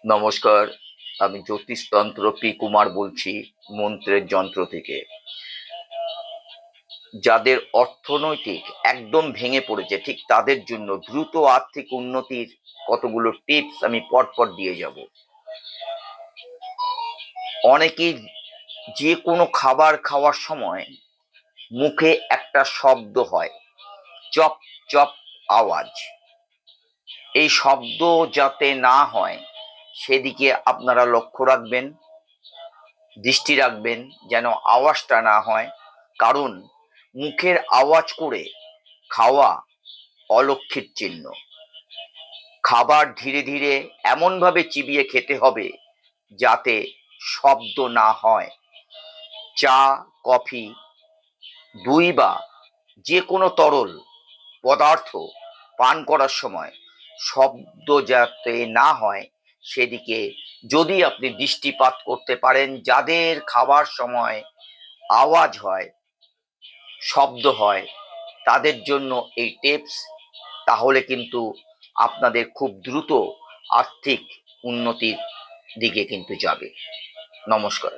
নমস্কার, আমি জ্যোতিষতন্ত্র পি কুমার বলছি মন্ত্রের যন্ত্র থেকে। যাদের অর্থনৈতিক একদম ভেঙে পড়েছে ঠিক তাদের জন্য দ্রুত আর্থিক উন্নতির কতগুলো টিপস আমি পরপর দিয়ে যাব। অনেকেই যে কোনো খাবার খাওয়ার সময় মুখে একটা শব্দ হয়, চপ চপ আওয়াজ। এই শব্দ যাতে না হয় সেদিকে আপনারা লক্ষ্য রাখবেন, দৃষ্টি রাখবেন যেন আওয়াজটা না হয়। কারণ মুখের আওয়াজ করে খাওয়া অলক্ষীর চিহ্ন। খাবার ধীরে ধীরে এমনভাবে চিবিয়ে খেতে হবে যাতে শব্দ না হয়। চা, কফি, দই বা যে কোনো তরল পদার্থ পান করার সময় শব্দ যাতে না হয় সেদিকে যদি আপনি দৃষ্টিপাত করতে পারেন। যাদের খাবার সময় আওয়াজ হয়, শব্দ হয়, তাদের জন্য এই টিপস। তাহলে কিন্তু আপনাদের খুব দ্রুত আর্থিক উন্নতির দিকে কিন্তু যাবে। নমস্কার।